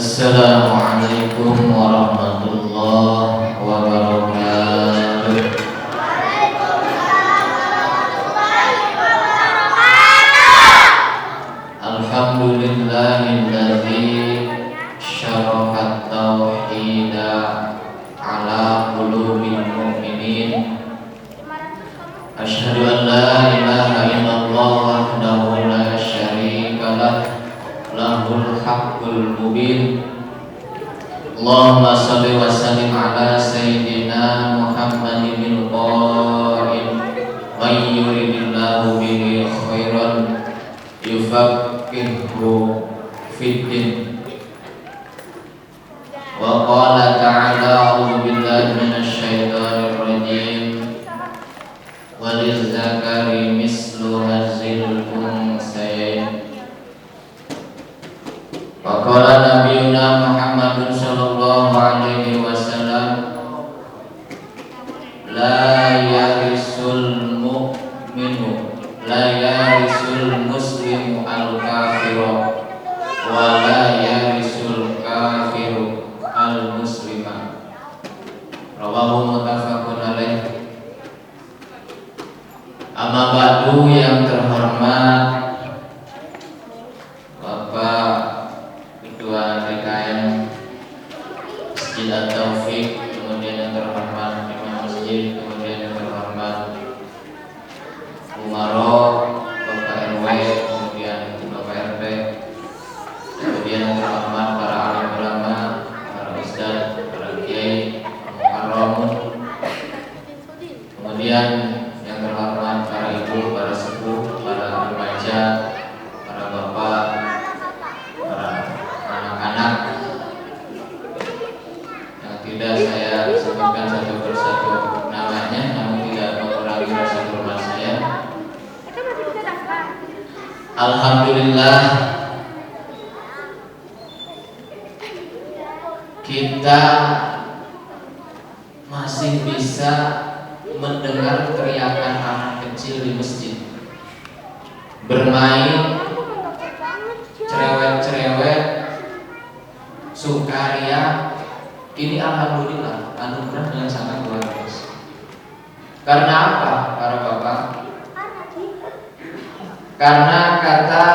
Assalamualaikum warahmatullahi wabarakatuh. Alhamdulillahilladzi syarafat tauhida ala qulubil mu'minin. Asyhadu an la ilaha illallah wahdahu la syarika lah, lahul haqqul mubin. Allahumma shalli wa sallim ala sayyidina Muhammadin qail may yuridillahu bihi khairan yufaqqihhu fiddin. Wa qala ta'ala a'udzu billahi minasy syaithanir rajim. Walizzakari mislu hazzil unsayain. Wa qala nabiyuna Muhammadun sallallahu alaihi wasallam, la yarisul mu'minu la yarisul muslimu al-kafira wa la yarisul kafiru al-muslima. Rawahu muttafaqun alaih. Amma ba'du, yang terhormat Bapak Ketua DKM Masjid At-Taufiq, kemudian yang terhormat Imam Masjid, kemudian yang terhormat Umaro, Bapak RW, kemudian Bapak RT, kemudian yang terhormat para alim ulama, para ustaz, para kiai, mukarramun, kemudian yang terhormat para ibu, para sepuh, para remaja, para bapak, para anak-anak yang tidak saya sebutkan satu persatu namanya, namun tidak mengurangi rasa hormat saya. Alhamdulillah, kita masih bisa mendengar teriakan anak kecil di masjid, bermain, cerewet-cerewet, sukaria. Ini alhamdulillah anugerah yang sangat luar biasa. Karena apa, para bapak? Karena kata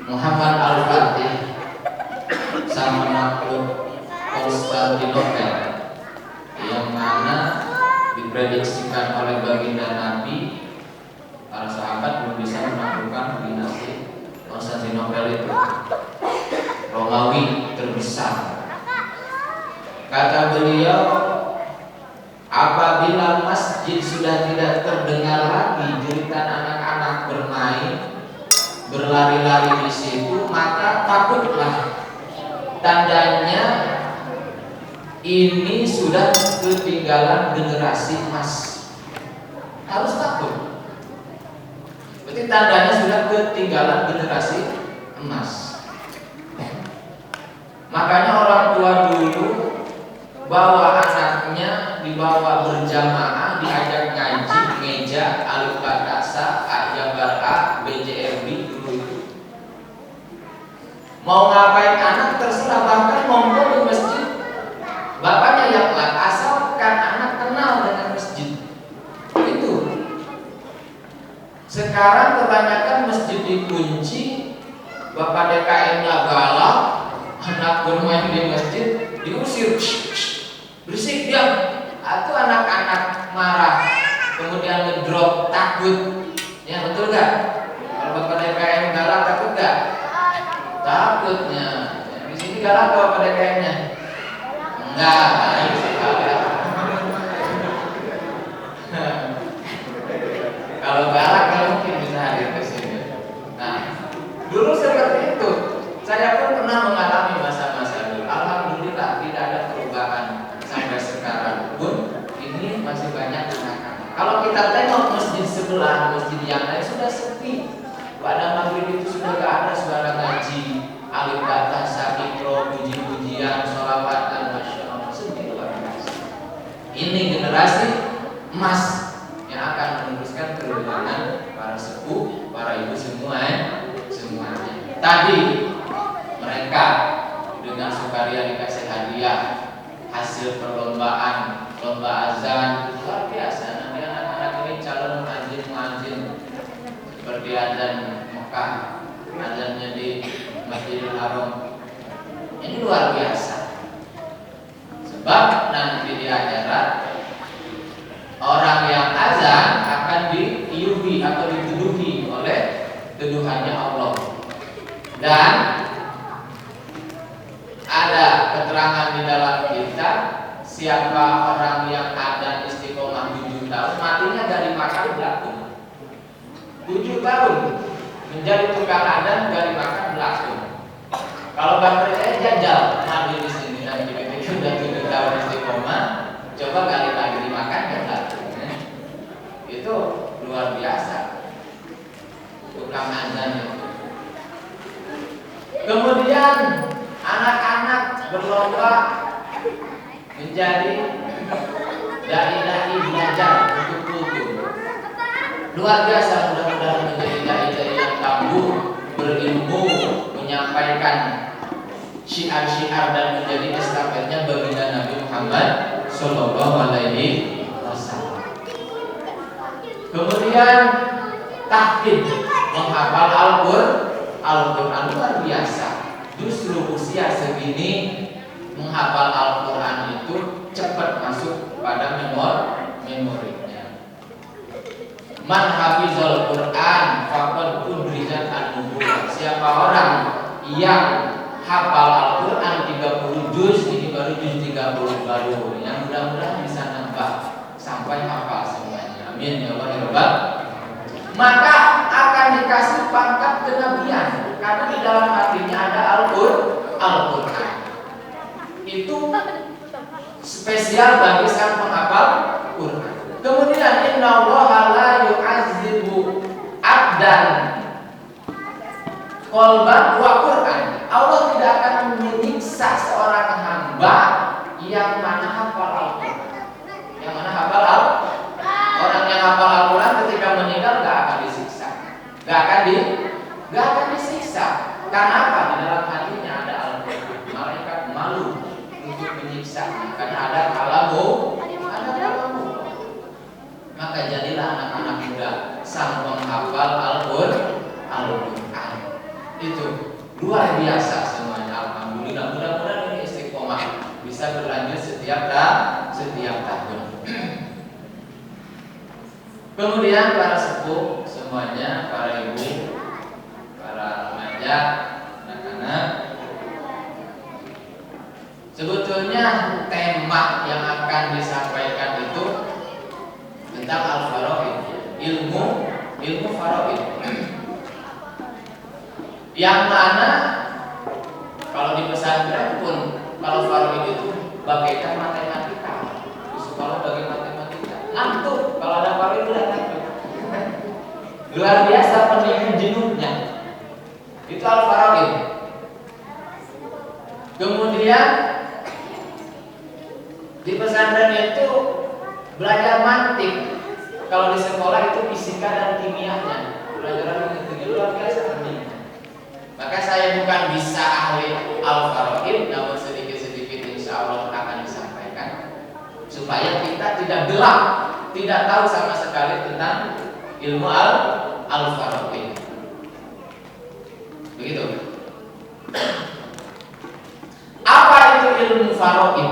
Muhammad Al-Fatih, sang penakluk Konstantinopel, yang mana diprediksikan oleh baginda Nabi, para sahabat belum bisa menaklukkan dinasti Konstantinopel itu, Romawi terbesar. Kata beliau, apabila masjid sudah tidak terdengar lagi jeritan anak-anak bermain, berlari-lari di situ, maka takutlah, tandanya ini sudah ketinggalan generasi emas. Harus takut. Berarti tandanya sudah ketinggalan generasi emas. Makanya orang tua dulu bawa anaknya, dibawa berjamaah, diajak ngaji, meja, alif batasa, ajabar A, BJRB dulu itu. Mau ngapain anak terserah, bahkan monggo di masjid. Bapaknya yang lah, asalkan anak kenal dengan masjid. Itu. Sekarang kebanyakan masjid dikunci, bapak DKM-nya galak, anak bermain di masjid diusir, berisik diam. Atau anak-anak marah, kemudian ngedrop, takut. Ya betul gak? Kalau bapak DKM galak takut gak? Takutnya. Di sini galak bapak DKM-nya? Enggak, kalau galak kalau mungkin bisa hadir ke sini. Nah, dulu seperti itu. Saya pun pernah mengalami masa-masa dulu. Alhamdulillah tidak ada perubahan sampai sekarang pun. Ini masih banyak anak-anak. Kalau kita tengok masjid sebelah, masjid yang lain sudah sepi. Pada maghrib itu sudah gak ada suara ngaji, alif batasa, ikro, puji-pujian, sholawatan, masya Allah. Sedih luar biasa. Ini generasi emas yang akan meneruskan perjalanan para sepuh, para ibu semua, semuanya. Tadi mereka hasil perlombaan, lomba azan luar biasa. Nanti anak-anak ini calon muadzin seperti azan Mekah, azannya di Masjidil Haram. Ini luar biasa. Sebab nanti di akhirat orang yang azan akan diiuhi atau dituduhi oleh tuduhannya Allah. Dan ada keterangan di dalam kitab, siapa orang yang azan istiqomah 7 tahun, matinya dari makan belatung. 7 tahun menjadi tukang azan dari makan belatung. Kalau bapak saya jajal nabi di sini nanti ketika sudah 7 tahun istiqomah, coba kali lagi dimakan belatung. Itu luar biasa tukang azan itu. Kemudian anak-anak berlomba menjadi dai-dai belajar untuk kultur. Luar biasa, mudah-mudahan menjadi dai-dai yang tangguh, berilmu, menyampaikan syiar-syiar dan menjadi estafetnya baginda Nabi Muhammad Sallallahu Alaihi Wasallam. Kemudian tahfidz, menghafal Al-Quran luar biasa. Justru usia segini menghafal Al-Quran itu cepat masuk pada memorinya. Man hafizal Quran faqad udrijat an-nubuwwah. Siapa orang yang hafal Al-Quran 30 juz, ini baru juz 30 baru. Yang mudah-mudahan bisa nambah sampai hafal semuanya. Amin ya Allah ya Rabbal. Maka akan dikasih pangkat kenabian karena di dalam hatinya ada Al-Quran. Itu spesial bagi sang penghafal Quran. Kemudian innallaha la yu'adzibu abdan qalban wa Quran. Allah tidak akan menyiksa seorang hamba yang mana hafal Al-Quran. Yang mana hafal Al-Quran. Orang yang hafal Al-Quran ketika meninggal gak akan disiksa. Gak akan disiksa. Karena apa? Di dalam hatinya ada Al-Quran. Malaikat malu untuk menyiksa karena ada kalamu. Maka jadilah anak-anak muda sang penghafal Al-Quran. Itu luar biasa semuanya. Alhamdulillah. Mudah-mudahan ini istiqomah bisa berlanjut setiap tahun. Kemudian para sepuh semuanya, para ibu, para remaja, anak-anak, sebetulnya tema yang akan disampaikan itu tentang al-faraid, ilmu faraid. Yang mana kalau di pesantren pun kalau faraid itu bagaikan matematika. Di sekolah bagai matematika. Ngantuk kalau ada faraid udah ngantuk. Luar biasa penuh jenuhnya. Itu al-faraid. Kemudian di pesantren itu belajar mantik. Kalau di sekolah itu fisika dan kimianya. Pelajaran itu luar biasa penting. Maka saya bukan bisa ahli al-faraid, namun sedikit-sedikit insya Allah akan disampaikan supaya kita tidak gelap, tidak tahu sama sekali tentang ilmu al-faraid. Begitu. Apa itu ilmu faraid?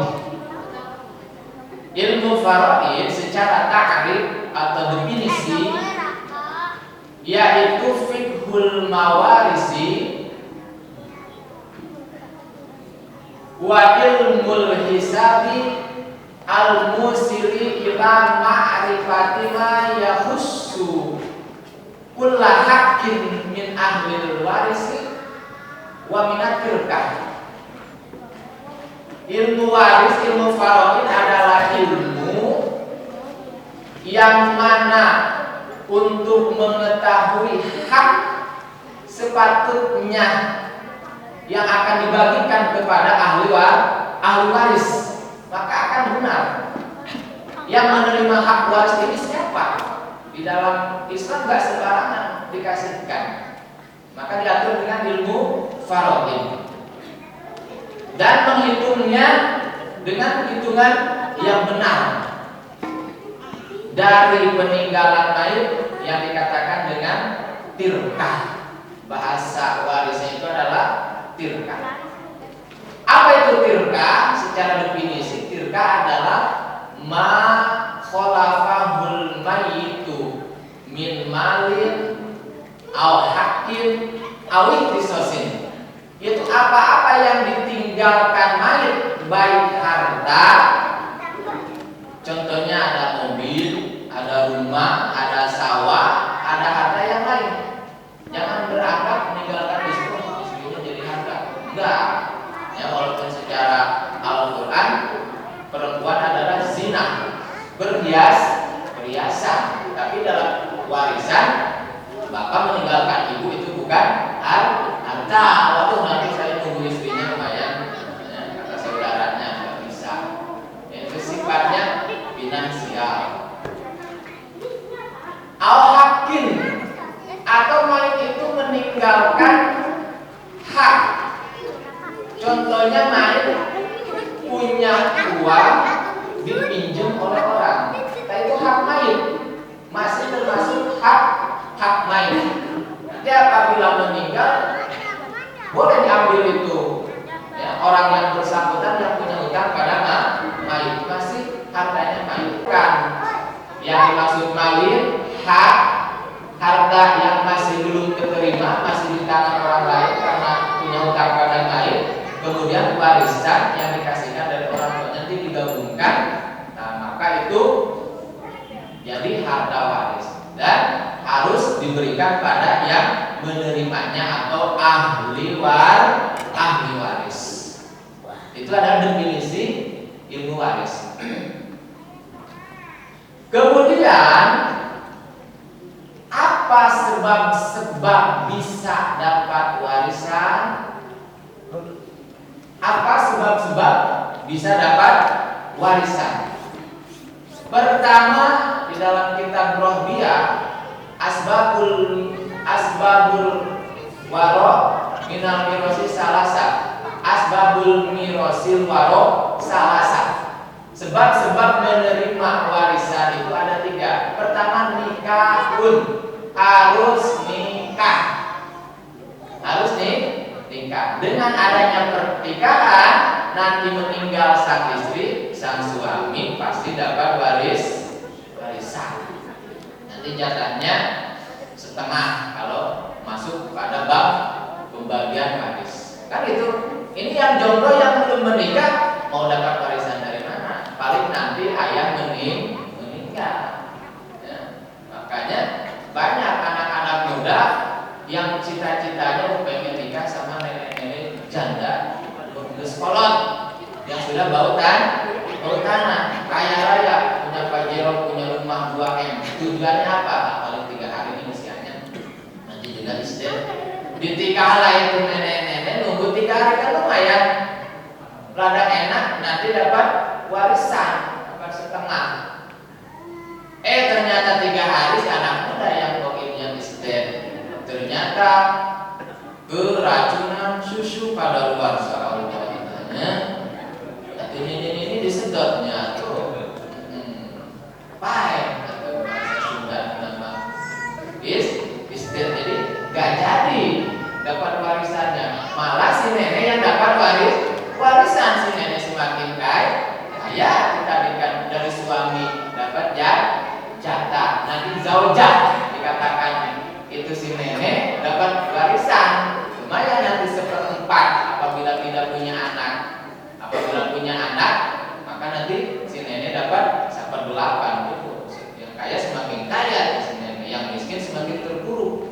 Ilmu faraid secara takrif atau definisi yaitu fiqhul mawarisi wa ilmul hisabi al-musiri ila ma'rifati ma yahussu kulla haqqin min ahlil warisi wa minat firqah. Ilmu waris, ilmu faraid adalah ilmu yang mana untuk mengetahui hak sepatutnya yang akan dibagikan kepada ahli waris, maka akan benar. Yang menerima hak waris ini siapa? Di dalam Islam gak sembarangan dikasihkan. Maka diatur dengan ilmu faraid. Dan menghitungnya dengan hitungan yang benar dari peninggalan mayit yang dikatakan dengan tirkah. Bahasa warisnya itu adalah tirkah. Apa itu tirkah? Secara definisi tirkah adalah ma kholafahul mayitu min malin au hakin au ihtisasin. Itu apa-apa yang ditinggalkan mayit, baik harta, contohnya ada mobil, ada rumah, ada sawah, ada harta yang lain. Jangan beranggap meninggalkan istrinya jadi harta. Enggak. Ya, walaupun secara Al-Quran perempuan adalah zina, perhiasan, tapi dalam warisan bapak meninggalkan ibu itu bukan harta. Waduh, nanti saya tunggu istrinya lumayan, ya, kata saudaranya nggak bisa. Ya, itu sifatnya finansial. Al-hakin atau mayit itu meninggalkan hak. Contohnya mayit punya uang dipinjam oleh orang, nah itu hak mayit, masih termasuk hak mayit. Nanti apabila meninggal boleh diambil itu, ya, orang yang bersangkutan yang punya utang pada mayit, masih hartanya mayit. Kan yang dimaksud mayit hak harta yang masih belum diterima, masih di tangan orang lain karena punya utang pada mayit. Kemudian warisan yang dikasihkan dari orang tua nanti digabungkan, nah maka itu jadi harta waris dan harus diberikan pada yang menerimanya atau ahli waris. Itu adalah definisi ilmu waris. Kemudian apa sebab bisa dapat warisan? Apa sebab-sebab bisa dapat warisan? Pertama, di dalam kitab Rohbiyah, asbabul waro minal mirosi salasa, asbabul mirosil waro salasa. Sebab-sebab menerima warisan itu ada 3. Pertama, nikahun, harus nikah. Dengan adanya pernikahan, nanti meninggal sang istri, sang suami pasti dapat warisan. Nanti jatahnya setengah kalau masuk pada bab pembagian waris. Kan itu. Ini yang jomblo yang belum menikah mau dapat warisan dari mana? Paling nanti ayah meninggal. Ya. Makanya banyak anak-anak muda yang cita-citanya pengen nikah sama nenek-nenek janda bersekolah yang sudah bau tanah, kaya raya, punya pajero, punya rumah 2M. Tujuannya apa? Paling 3 hari ini usianya, nanti juga istri ditikah lah itu nenek-nenek, nunggu 3 hari kan lumayan, rada enak, nanti dapat warisan, dapat setengah. Ternyata 3 hari si anak muda yang pokoknya istri ternyata keracunan susu pada luar soal wanitanya. Ini disedotnya tuh, pahit atau bahasa Sunda nama istri, jadi gak jadi dapat warisannya. Malah si nenek yang dapat warisan, si nenek semakin kaya dibandingkan dari suami dapat jatah. Nanti zaujah dikatakannya. Itu si nenek dapat warisan lumayan nanti 1/4 apabila tidak punya anak. Apabila punya anak, maka nanti si nenek dapat 1/8 gitu. Yang kaya semakin kaya, si nenek yang miskin semakin terpuruk.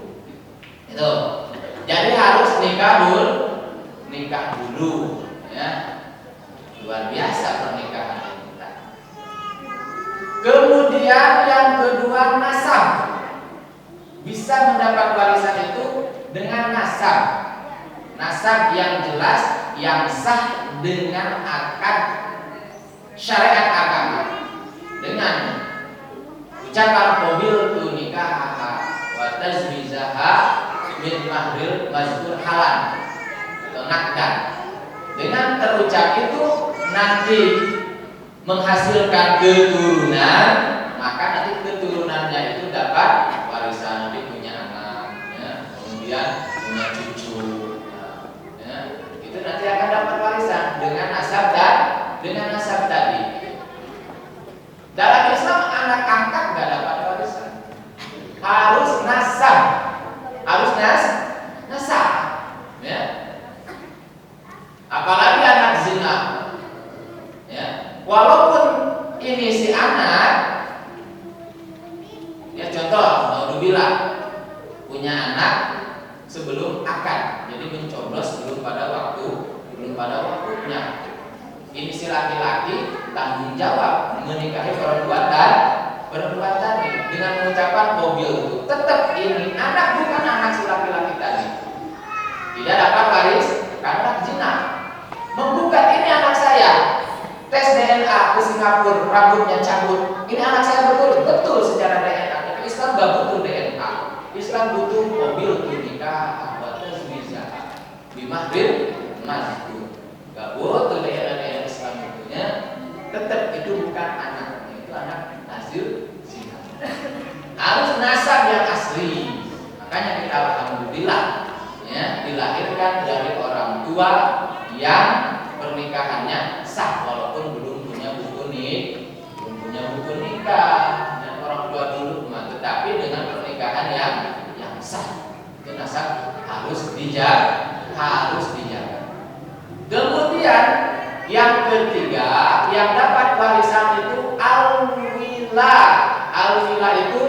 Itu. Jadi harus nikah dulu, ya. Luar biasa pernikahan kita. Kemudian yang kedua, nasab. Bisa mendapat warisan itu dengan nasab. Nasab yang jelas, yang sah dengan akad syariat agama. Dengan ucapan qabil tu nikahaha wa tazwijaha min mahril mazkur halan atau nakdan. Dengan terucap itu nanti menghasilkan keturunan, maka nanti keturunannya itu dapat warisan, nanti punya anak, ya, kemudian punya cucu, ya, itu nanti akan dapat warisan dengan nasab tadi. Dalam Islam anak angkat nggak dapat warisan, harus nasab, ya. Apalagi anak zina, ya. Walaupun ini si anak, ya contoh, naudzubillah, punya anak sebelum akad, jadi mencoblos belum pada waktunya. Ini si laki-laki tanggung jawab menikahi perempuan tadi dengan mengucapkan mobil itu. Tetap ini anak bukan anak si laki-laki tadi, tidak dapat waris karena zina. Menggugat ini anak saya, tes DNA ke Singapura, rambutnya cabut. Ini anak saya betul secara DNA. Tapi Islam gak butuh DNA. Islam butuh mobil nikah, abatas bisa, bimahdir, mazkur. Gak butuh DNA Islam itunya. Tetap itu bukan anak, itu anak hasil zina. Harus nasab yang asli. Makanya kita alhamdulillah, ya, dilahirkan dari orang tua yang pernikahannya sah walaupun belum punya buku nikah, dan orang tua dulu, tetapi dengan pernikahan yang sah, itu nasab harus dijaga. Kemudian yang ketiga yang dapat warisan itu al-wilah. Al-wilah itu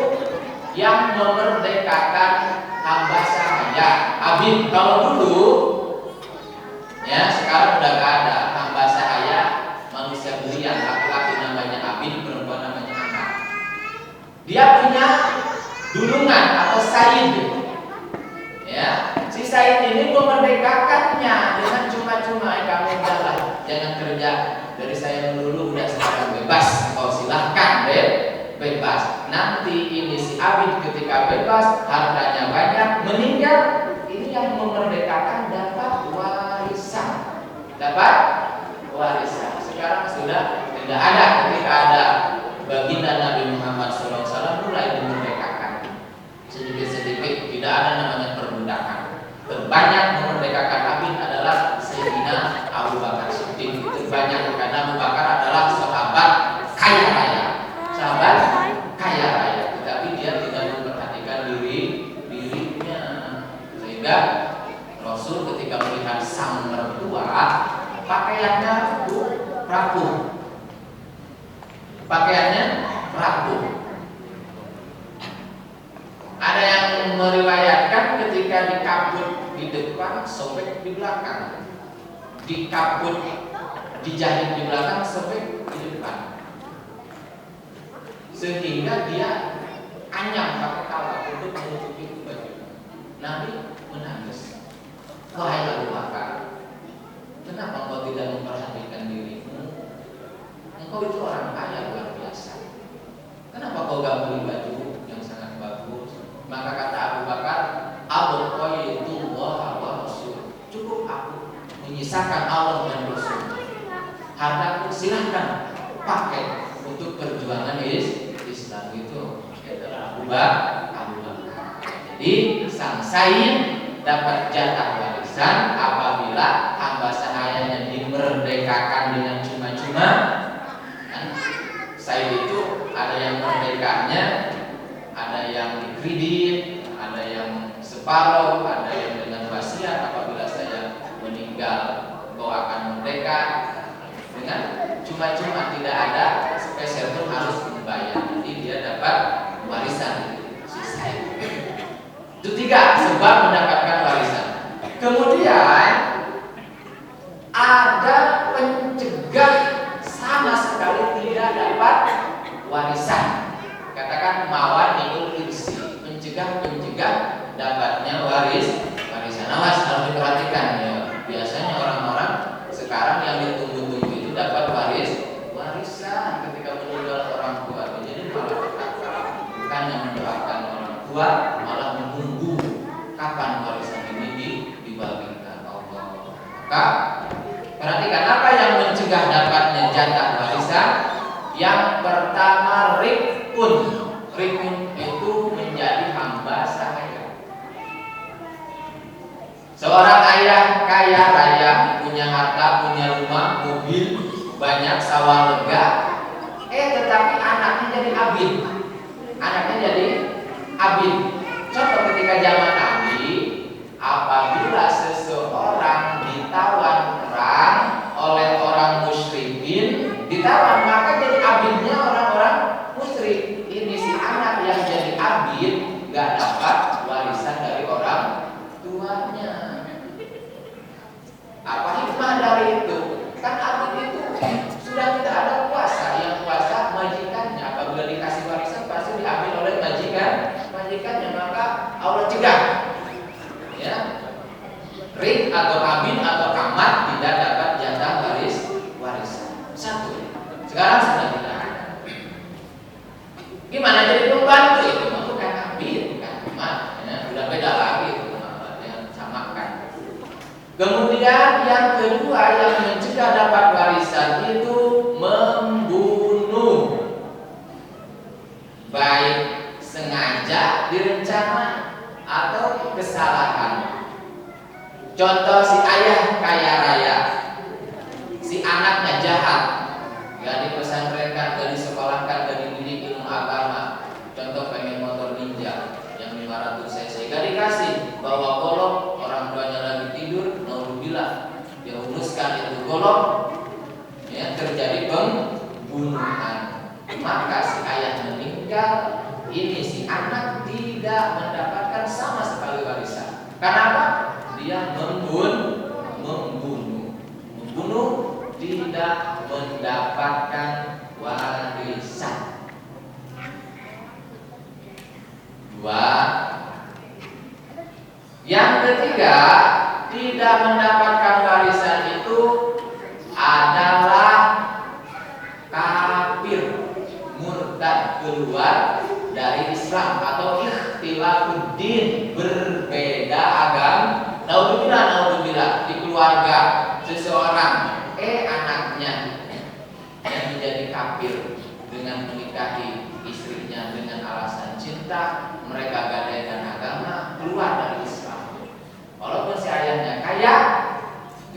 yang memerdekakan hamba sahaya, abid. Kalau dulu, ya, sekarang udah gak ada hamba sahaya, manusia belian, laki-laki namanya abid, perempuan namanya anak. Dia punya dulungan atau sayyid, ya. Si sayyid ini memerdekakannya dengan cuma-cuma, kamu udahlah, jangan kerja dari saya melulu, udah sekarang bebas, kau silahkan bebas. Nanti ini si abid ketika bebas, hartanya banyak, meninggal, ini yang memerdekakan dapat warisan. Sekarang sudah tidak ada. Ketika ada baginda Nabi Muhammad SAW mulai dimerdekakan sedikit-sedikit, tidak ada namanya perbudakan. Terbanyak memerdekakan abid adalah Sayyidina Abu Bakar Siddiq. Terbanyak karena Abu Bakar adalah sahabat kaya raya, tetapi dia tidak memperhatikan dirinya, sehingga Rasul ketika melihat sang mertua pakaiannya rapuh. Ada yang meriwayatkan ketika dikabut di depan, sobek di belakang, dikabut dijahit di belakang, sobek di depan, sehingga dia anyam pakai kala untuk menutupi baju. Nabi menangis, wahai Abu Bakar, kenapa kau tidak memperhatikan dirimu? Engkau itu orang kaya luar biasa. Kenapa kau gak beli baju yang sangat bagus? Maka kata Abu Bakar, abqaitullah wa rasul. Cukup aku menyisakan Allah dan Rasul. Hartaku silahkan pakai untuk perjuangan Islam. Itu adalah Abu Bakar. Jadi sang sayyid dapat jatah warisan apabila hamba sahayanya dimerdekakan dengan cuma-cuma. Sayyid itu ada yang merdekanya, ada yang dikredit, ada yang separuh, ada yang dengan wasiat. Apabila saya meninggal, kau akan merdeka. Dengan cuma-cuma, tidak ada spesial pun harus membayar. Jadi dia dapat warisan si sayyid. Itu 3 sebab mendapatkan warisan. Kemudian ada pencegah sama sekali tidak dapat warisan. Katakan mawani'ul irsi, pencegah dapatnya warisan. Awas, harus diperhatikan ya. Biasanya orang-orang sekarang yang ditunggu-tunggu itu dapat warisan ketika meninggal orang tua. Jadi malah petaka, bukan yang mendoakan orang tua, malah menunggu kapan warisan ini dibagikan Allah. Maka perhatikan apa yang mencegah mencegah dapatnya jatah warisan? Yang pertama, rikun. Rikun itu menjadi hamba sahaya. Seorang ayah kaya raya, punya harta, punya rumah, mobil, banyak sawah lega, tetapi anaknya jadi abid. Anaknya jadi abid. Contoh ketika zaman Nabi, apabila seseorang ditawan perang oleh orang musyrikin, ditawan, maka jadi abidnya orang-orang musyrik. Ini si anak yang jadi abid gak dapat warisan dari orang tuanya. Apa hikmah dari itu? Kan abid itu sudah tidak ada kuasa, yang kuasa majikannya. Apabila dikasih warisan pasti diambil oleh majikannya, maka Allah cegah. Ya, rik atau abid atau kamat tidak dapat jatah warisan. Satu. Sekarang sudah tidak ada. Gimana jadi pembantu itu? Bukan abid, bukan kamat. Ya, sudah beda lagi itu, yang samakan. Kemudian yang kedua yang mencegah dapat warisan itu membunuh, baik sengaja direncana atau kesalahan. Contoh, si ayah kaya raya, si anaknya jahat, gak dipesantrenkan, gak disekolahkan, gak dididik ilmu agama. Contoh pengen motor ninja yang 500 cc, gak dikasih, bawa golok, orang tuanya lagi tidur, naudzubillah, dia uruskan itu golok, ya, terjadi pembunuhan. Maka si ayah meninggal, ini si anak tidak mendapatkan sama sekali warisan. Kenapa? Dia membunuh tidak mendapatkan warisan. Dua. Yang ketiga, tidak mendapatkan warisan itu adalah kafir, murtad, keluar dari Islam atau ikhtilafuddin, berbeda agama. Naudzubillah, di keluarga seseorang anaknya yang menjadi kafir dengan menikahi istrinya dengan alasan cinta, mereka gadaikan agama, keluar dari Islam. Walaupun si ayahnya kaya,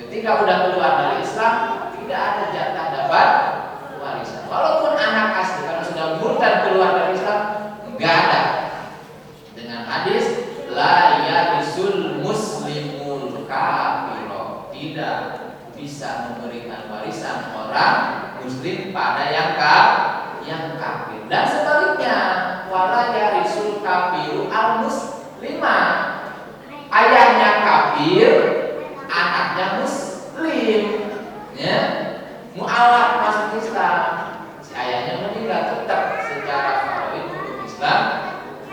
ketika udah keluar dari Islam tidak ada jatah dapat warisan. Walaupun anak asli, karena sudah murtad keluar dari Islam, enggak ada. Dengan hadis la yarisul muslimul kafiro, tidak bisa memberikan warisan orang muslim pada yang kafir. Dan sebaliknya, wala yarisul kafiru al muslimah, ayahnya kafir, anaknya muslim, ya, mu'alaf masuk Islam, si ayahnya meninggal, tetap secara faraid hukum Islam,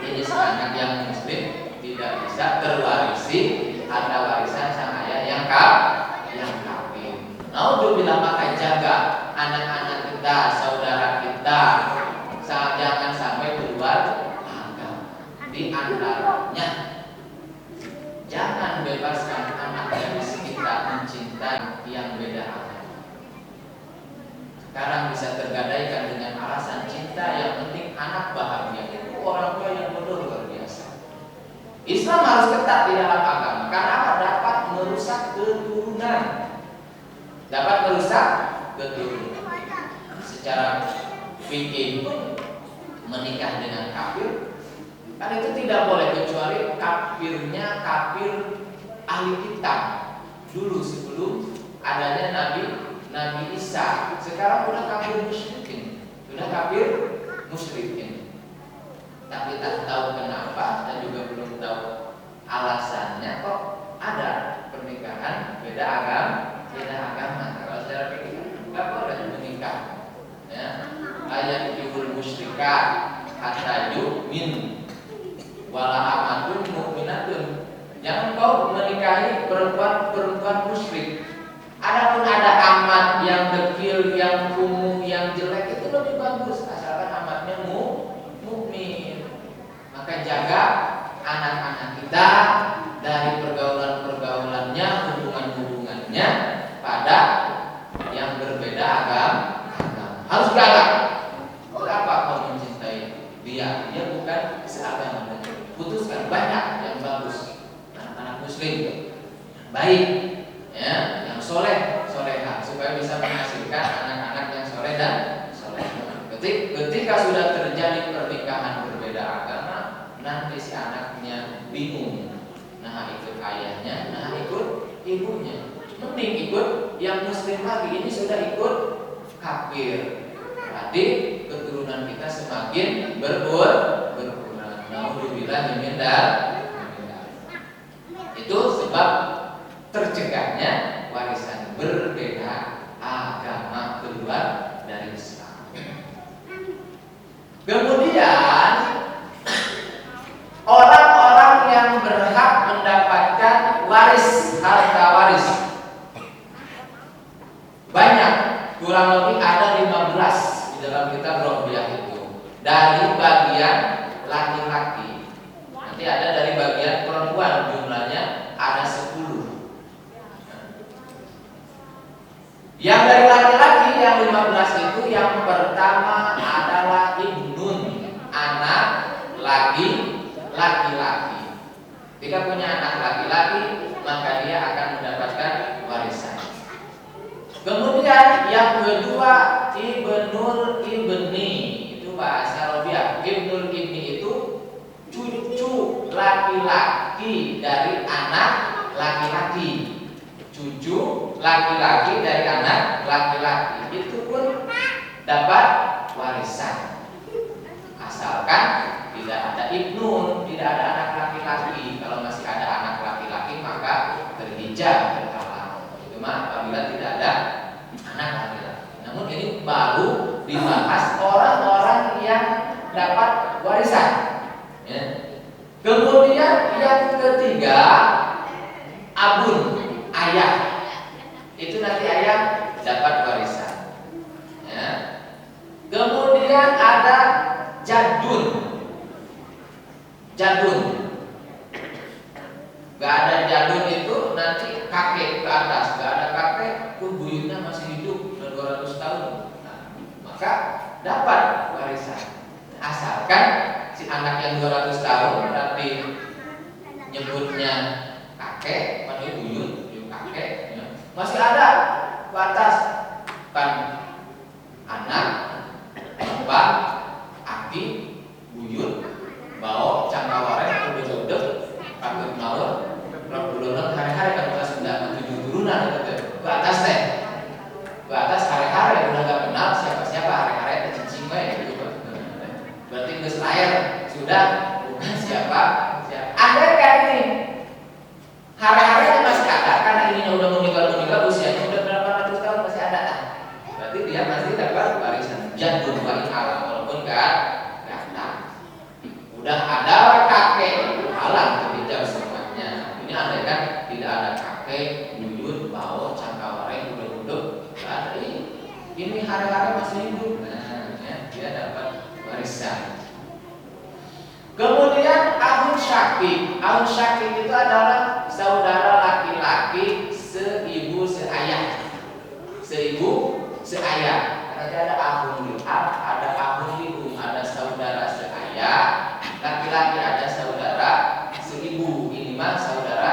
jadi si anak yang muslim tidak bisa terwarisi, ada warisan sang ayah yang kafir. Naudzubillah, maka jaga anak-anak kita, saudara kita, jangan sampai keluar agama. Di antaranya, jangan bebaskan anak dari sekitar mencintai yang beda agama. Sekarang bisa tergadaikan dengan alasan cinta, yang penting anak bahagia. Itu orang tua yang bodoh luar biasa. Islam harus ketat di dalam agama, karena apa? Dapat merusak keturunan. Secara fikih menikah dengan kafir, kan itu tidak boleh kecuali kafirnya kafir ahli kitab dulu sebelum adanya Nabi Isa. Sekarang udah kafir musyrikin, tapi tak tahu kenapa dan juga belum tahu alasannya kok ada pernikahan beda agama. Kalau secara fikih nggak boleh menikah, ya. Ayat yubul musyrikat hatta yu'min wala amatun mu'minatun. Jangan kau menikahi perempuan musyrik. Adapun ada amat yang kecil, yang kumuh, yang jelek, itu lebih bagus asalkan amatnya mukmin. Maka jaga anak-anak kita dari pergaulan-pergaulannya, hubungan-hubungannya pada yang berbeda baik, ya, yang soleh, soleha, supaya bisa menghasilkan anak-anak yang soleh dan soleha. Ketika sudah terjadi pernikahan berbeda agama, nanti si anaknya bingung. Nah ikut ayahnya, nah ikut ibunya. Mending ikut yang muslim lagi, ini sudah ikut kafir. Berarti keturunan kita semakin berkurang. Naudzubillah min dzalik. Itu sebab tercegahnya warisan berbeda agama keluar dari Islam. Kemudian orang-orang yang berhak mendapatkan waris, harta waris banyak, kurang lebih ada 15 di dalam kitab Robiah itu. Dari bagian laki-laki, nanti ada dari bagian perempuan, jumlahnya ada 10. Yang dari laki-laki yang 15 itu, yang pertama adalah ibnun, anak laki-laki. Jika punya anak laki-laki, maka dia akan mendapatkan warisan. Kemudian yang kedua ibnul ibni, itu bahasa Robiah. Ibnul ibni itu cucu laki-laki dari anak laki-laki. Cucu laki-laki dari anak laki-laki itu pun dapat warisan, asalkan tidak ada ibnun, tidak ada anak laki-laki. Kalau masih ada anak laki-laki maka terhijab, terhalang. Itu mah apabila tidak ada anak laki-laki. Namun ini baru dibahas orang-orang yang dapat warisan, ya. Kemudian yang ketiga abun, ayah. Itu nanti ayah dapat warisan, ya. Kemudian ada jadun. Gak ada jadun itu nanti kakek ke atas. Gak ada kakek pun buyutnya masih hidup udah 200 tahun. Nah, maka dapat warisan, asalkan si anak yang 200 tahun tapi nyebutnya kakek, padahal buyut, kakek, ya. Masih ada batas kan anak, bapak, aki, buyut, bau, cangkawareng, udah patut mawar, berbulan hari-hari kan kita sudah 7 turunan gitu. Ke atas teh, ke atas hari-hari udah gak kenal siapa-siapa, hari-hari tercincin gitu. Berarti geus lahir sudah bukan siapa. Ada kayak ini, hari-hari masih ada karena ini udah meninggal usianya udah berapa ratus tahun masih ada. Berarti dia masih dapat warisan jadul wali alam walaupun gak datang. Udah ada kakek halang terhijab semuanya. Ini andai kan tidak ada kakek, buyut, bau, cangkawareng, udah gak ada ini hari-hari masih hidup. Nah, ya, dia dapat warisan. Kemudian ahun syakik. Ahun syakik itu adalah saudara laki-laki seibu seayah. Seibu seayah. Karena ada ahun li'ab, ada ahun li'um, ada saudara seayah. Laki-laki ada saudara seibu. Ini mah saudara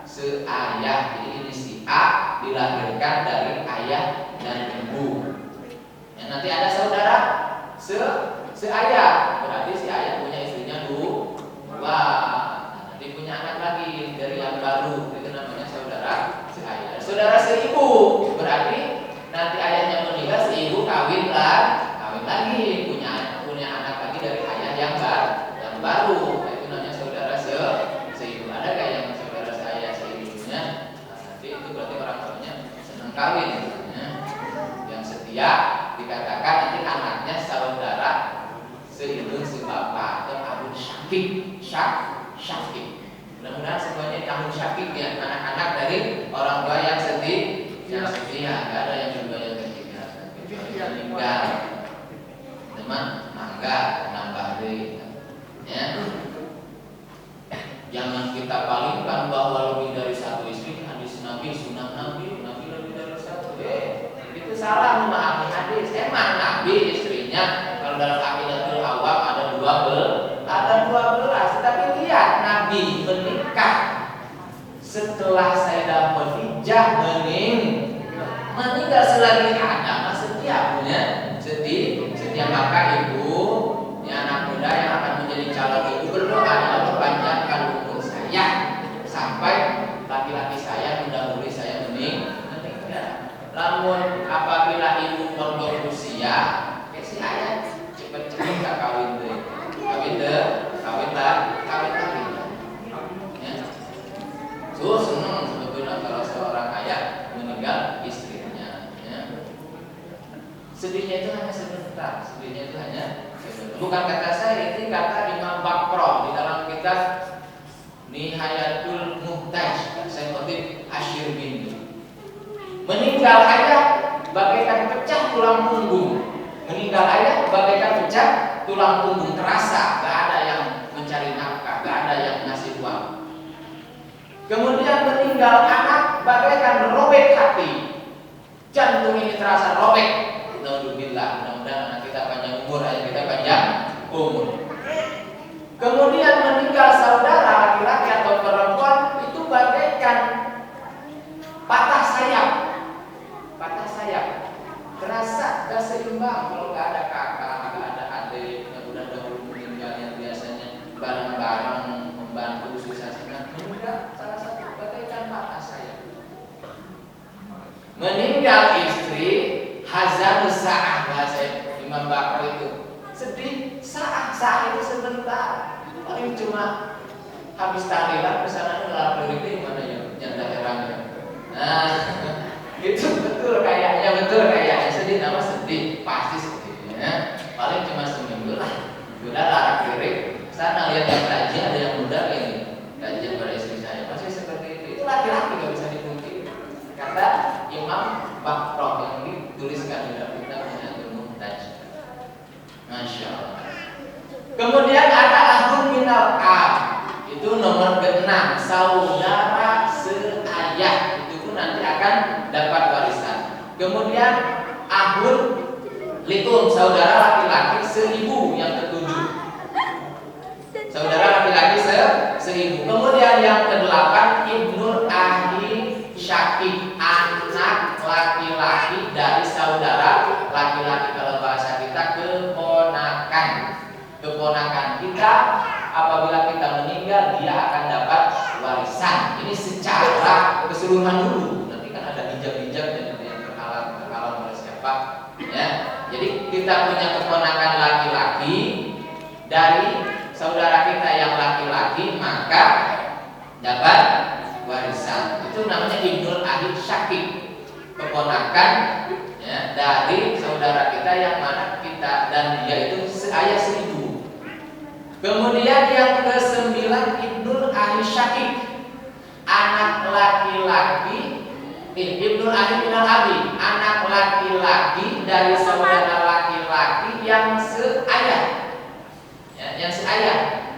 seayah. Jadi ini si A dilahirkan dari ayah dan ibu. Ya, nanti ada saudara seayah. Berarti si ayah punya istrinya dua. Nanti punya anak lagi dari yang baru. Itu namanya saudara seayah. Saudara seibu berarti nanti ayahnya meninggal, seibu kawin lagi, punya anak lagi dari ayah yang baru. Nah, itu namanya saudara seibu. Ada kayak yang saudara saya seibunya. Nah, nanti itu berarti orang tuanya senang kawin, ya. Yang setia dikatakan nanti anaknya saudara seibu sebapak atau ahun syakik. Syakik. Mudah-mudahan semuanya ahun syakik ya, anak-anak dari orang tua yang setia. Gak ada yang kedua yang ketiga. Yang meninggal, teman mangga nambah deh, ya. Jangan kita palingkan bahwa lebih dari satu istri. Hadis Nabi, sunnah Nabi lebih dari satu. Itu salah memahami hadis. Emang Nabi istrinya kalau dalam Aqidatul Awam ada 12, tetapi lihat Nabi menikah setelah Sayyidah hujah meninggal selagi ada setiapnya setiap maka ibu anak muda yang akan menjadi calon ibu berdoa, ya Allah panjangkan umur saya sampai laki-laki saya mendahului saya meninggal. Namun apabila ibu mondok usia, si ayah cepet-cepet gak kawin deh, kawin lagi. Ya. So senang sebetulnya kalau seorang ayah meninggal istrinya. Ya. Sedihnya itu hanya sebentar, bukan kata saya, ini kata Imam Bakro di dalam kitab Nihayatul Muhtaj, saya kutip Asyir Bindu. Meninggal ayah bagaikan pecah tulang punggung. Meninggal ayah bagaikan pecah tulang punggung, terasa gak ada yang mencari nafkah, gak ada yang ngasih uang. Kemudian meninggal anak bagaikan robek hati, jantung ini terasa robek. Alhamdulillah, mudah-mudahan anak kita panjang umur, ayah kita panjang umur. Kemudian meninggal saudara laki-laki atau perempuan itu bagaikan patah sayap, terasa gak seimbang kalau gak ada kakak, gak ada adik yang udah dahulu meninggal yang biasanya bareng-bareng membantu susah senang. Meninggal salah satu bagaikan patah sayap. Meninggal istri hazan sa'ah, bahasa Imam Bakar itu sedih. Sa'ah itu sebentar, paling cuma habis tahlilan kesananya lapor itu gimana ya nyanda herangnya. Nah itu betul kayaknya sedih, nama sedih pasti sedihnya paling cuma seminggu lah. Sudah lara kiri sana lihat yang rajin, ada yang muda ini rajin pada istri saya pasti seperti itu laki-laki gak bisa dipungkiri, kata Imam Bakar yang dituliskan di dalam kitab Nihayatul Muhtaj. Masya Allah. Kemudian ada ahun minal ab, itu nomor ke-6, saudara seayah, itu pun nanti akan dapat warisan. Kemudian ahun likum, saudara laki-laki seibu yang ke-7, saudara laki-laki seibu. Kemudian yang ke-8 ibnul ahi syakik, anak laki-laki dari saudara laki-laki, kalau bahasa kita keponakan kita. Apabila kita meninggal, dia akan dapat warisan. Ini secara keseluruhan dulu. Nanti kan ada hijab-hijab yang terhalang oleh siapa, ya. Jadi kita punya keponakan laki-laki dari saudara kita yang laki-laki, maka dapat warisan. Itu namanya ibnul ahid syakik, keponakan ya, dari saudara kita yang mana kita dan dia itu seayah seibu. Kemudian yang ke-9 ibnul ahid syakik, anak laki-laki ibnul ahid minal abi, anak laki-laki dari saudara laki-laki yang seayah, ya, yang seayah.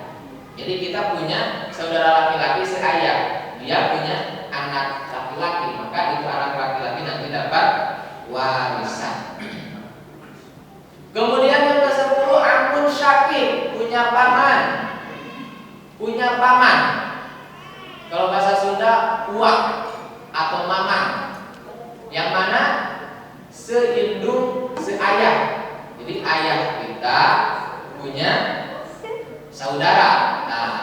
Jadi kita punya saudara laki-laki seayah, dia punya anak laki-laki, maka itu anak laki-laki nanti dapat warisan. Kemudian yang ke-10 amun syakik, punya paman. Kalau bahasa Sunda uak atau mama, yang mana seindung seayah. Jadi ayah kita punya saudara. Nah,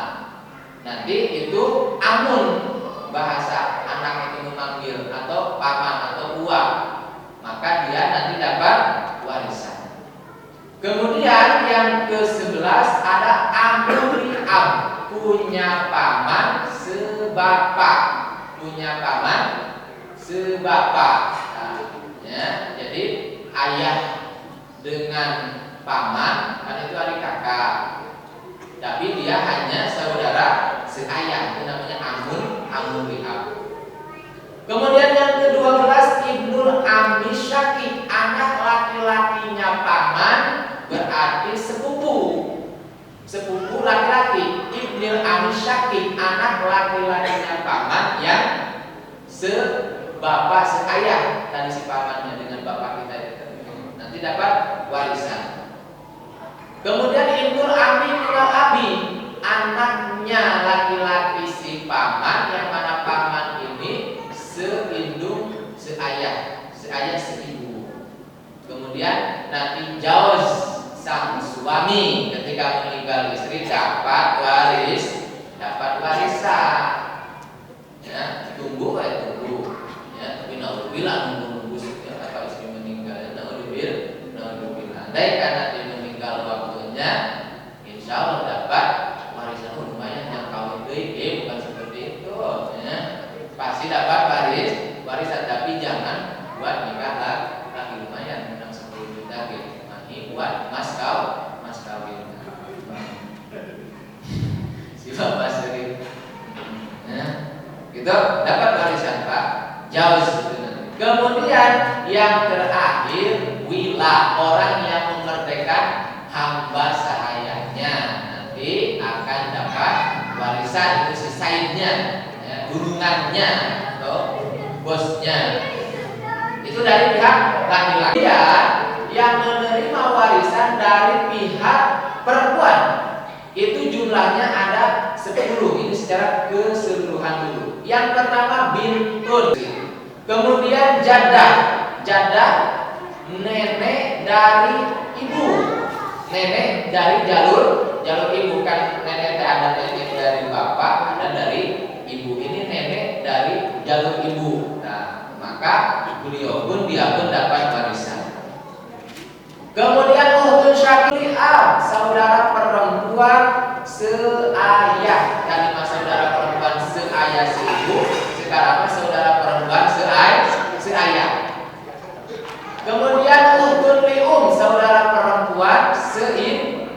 nanti itu amun, bahasa anak itu memanggil, atau paman atau uak, maka dia nanti dapat warisan. Kemudian yang ke-11 ada amri ab, punya paman sebapak, Nah, ya, jadi ayah dengan paman kan itu adik kakak, tapi dia hanya saudara seayah, itu namanya amri ab. Kemudian yang ke-12 ibnul ammi syakik, anak laki-lakinya paman, berarti sepupu laki-laki. Ibnul ammi syakik, anak laki-lakinya paman yang sebapak seayah, tadi si pamannya dengan bapak kita nanti dapat warisan. Kemudian ibnul ammi minal abi, anaknya laki-laki si paman yang mana paman ini suami ketika meninggal istri dapat warisan. Ya, tunggu. Ya, tapi naudzubillah nunggu atau istri meninggal. Naudzubillah. Andai karena dia meninggal waktunya, insya Allah dapat warisan lumayan yang kawin deui, bukan seperti itu. Ya, pasti dapat warisan, tapi jangan buat nikah lagi lumayan menang 10 juta gitu. Buat mas kawin. Si bapak sering, ya, gitu dapat warisan Pak. Jauh sebenarnya. Kemudian yang terakhir, wila, orang yang memerdekakan hamba sahayanya nanti akan dapat warisan. Itu si saidnya, ya, gulungannya atau bosnya. Itu dari pihak laki-laki. Yang menerima warisan dari pihak perempuan itu jumlahnya ada 10. Ini secara keseluruhan dulu. Yang pertama bintun, kemudian jadah nenek dari ibu, nenek dari jalur ibu, kan nenek ada nenek dari bapak, ada dari ibu. Ini nenek dari jalur ibu. Nah, maka beliau pun dapat warisan. Kemudian ukhtun syaqiqah, saudara perempuan seayah. Tadi mas saudara perempuan seayah seibu, sekarang saudara perempuan seayah. Kemudian ukhtun lium, saudara perempuan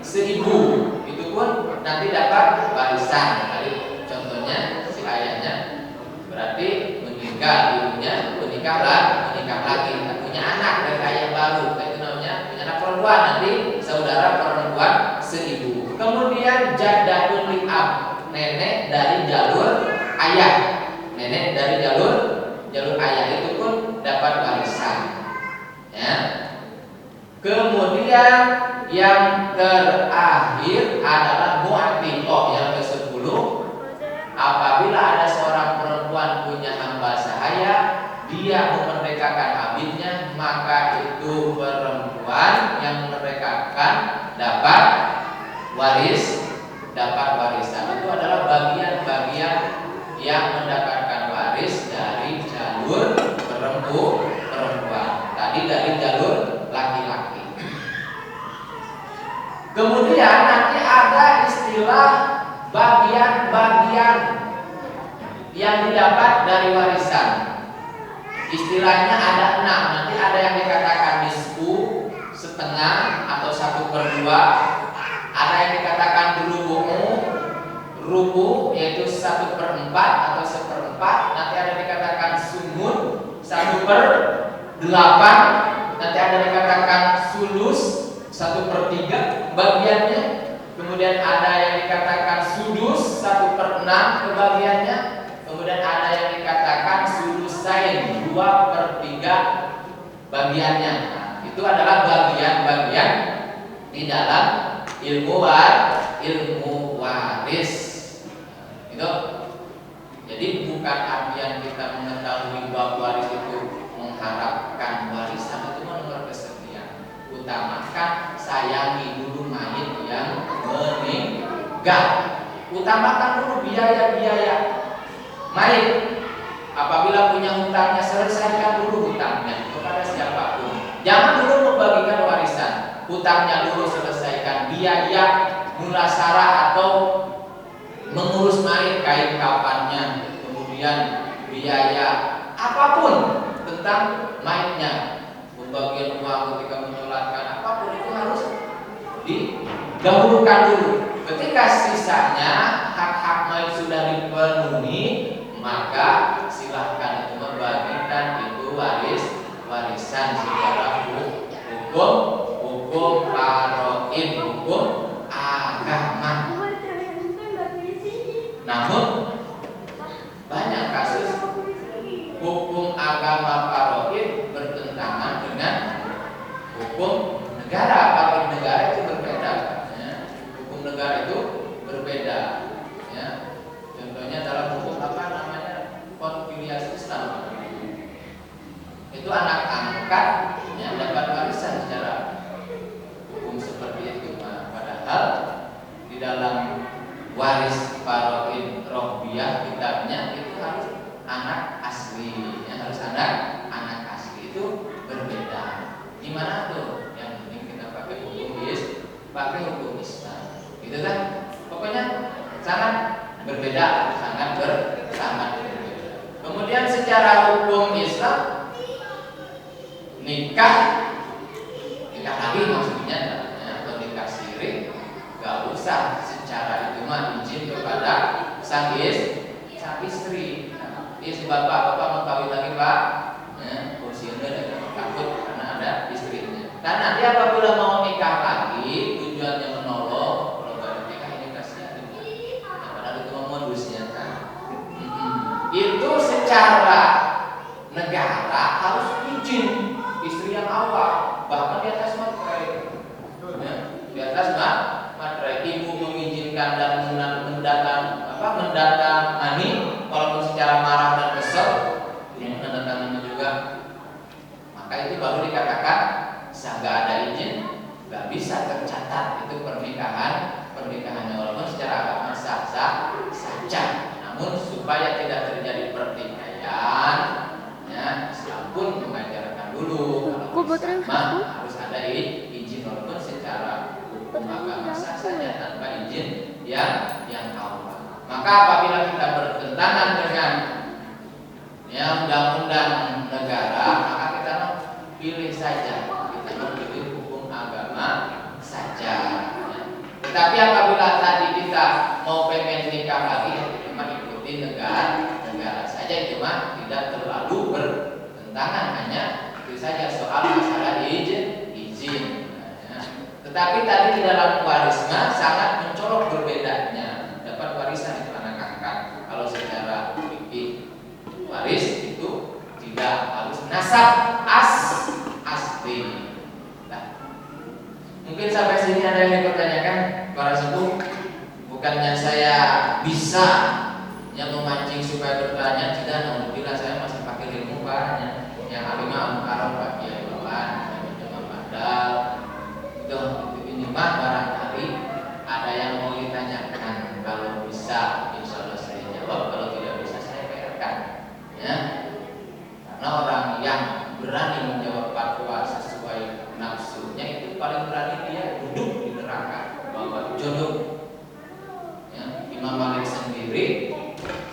seibu. Itu pun nanti dapat warisan. Tadi contohnya si ayahnya berarti meninggal ibunya, menikah lagi, punya anak dari ayah baru. Perempuan nanti saudara perempuan seibu. Kemudian jaddatul li'ab, nenek dari jalur ayah. Nenek dari jalur ayah itu pun dapat warisan. Ya. Kemudian yang terakhir adalah mu'atiqah, yang ke-10. Apabila ada seorang perempuan punya hamba sahaya, dia memerdekakan abidnya, maka itu perempuan yang memerdekakan dapat warisan. Itu adalah bagian-bagian yang mendapatkan waris dari jalur perempuan. Tadi dari jalur laki-laki. Kemudian nanti ada istilah bagian-bagian yang didapat dari warisan. Istilahnya ada 6. Nanti ada yang dikatakan nisfu, setengah atau 1/2. Ada yang dikatakan rubu, yaitu 1/4 atau 1/4. Nanti ada yang dikatakan sumun, 1/8. Nanti ada yang dikatakan sulus, 1/3 bagiannya. Kemudian ada yang dikatakan sudus, 1/6 kebagiannya. Kemudian ada yang dikatakan sulusain, 2/3 bagiannya. Nah, itu adalah bagian-bagian di dalam ilmu waris. Itu. Jadi bukan artian kita mengetahui bahwa waris itu mengharapkan warisan itu nomor kesekian. Utamakan sayangi dulu mayit yang meninggal. Utamakan dulu biaya-biaya mayit. Apabila punya hutangnya, selesaikan dulu hutangnya kepada siapapun. Jangan dulu membagikan warisan. Hutangnya dulu selesaikan, biaya mulasarah atau mengurus mayit, kain kafannya, kemudian biaya apapun tentang mayitnya, pembagian uang ketika menyolatkan, apapun itu harus didahulukan dulu. Ketika sisanya hak-hak mayit sudah dipenuhi, maka silahkan itu membagikan itu warisan secara hukum faraid, hukum agama. Namun banyak kasus hukum agama faraid bertentangan dengan hukum negara. Kalau negara itu berbeda, ya. Hukum negara itu berbeda, ya. Contohnya dalam hukum apa namanya, konfiliasi Hambal di dalam waris faraid rohbiyah kitabnya itu harus anak asli, ya, harus anak asli itu berbeda. Gimana tuh? Yang penting kita pakai hukum Islam, gitu kan? Pokoknya sangat berbeda, sangat berbeda. Kemudian secara hukum Islam nikah lagi maksudnya, atau nikah siri gak usah secara itu mah izin kepada sang istri. Si bapak mau kawin lagi pak, kursinya ada takut karena ada istrinya. Dan nanti apabila mau nikah lagi tujuannya menolong, kalau gak nikah ini kasihan. Padahal itu modusnya kan. Itu secara negara harus izin istri yang awal, bahkan di atas materai. Di atas materai, ibu mengizinkan dan mendatangani, walaupun secara marah dan kesel, mendatangani juga, maka itu baru dikatakan sah. Gak ada izin, gak bisa tercatat itu pernikahannya, walaupun secara agama sah saja. Namun supaya tidak terjadi pertikaian, ya, Islam pun mengajarkan dulu kalau harus ada izin, walaupun secara hukum agama sah saja tanpa izin yang awal. Maka apabila kita bertentangan dengan undang-undang negara, maka kita pilih saja, kita pilih hukum agama saja. Tetapi apabila tadi kita mau pengen nikah lagi, kita mengikuti negara saja, itu mah tidak terlalu bertentangan, hanya itu saja soal masalah izin. Tetapi tadi di dalam warisnya sangat mencolok berbedanya. Dapat warisan itu anak angkat. Kalau secara fikih waris itu tidak harus nasab asli. Nah, mungkin sampai sini ada yang dipertanyakan para sepuh. Bukannya saya bisa yang memancing supaya bertanya, tidak. Alhamdulillah saya masih pakai ilmu pak. Yang alimah mukarram pak Kiai Bapak, saya mencoba padal. Ini mah barangkali ada yang mau ditanyakan. Kalau bisa, insya Allah saya jawab. Kalau tidak bisa, saya PR-kan, ya. Karena orang yang berani menjawab fatwa sesuai nafsunya itu paling berani dia duduk di neraka bahwa jodoh. Ya, Imam Malik sendiri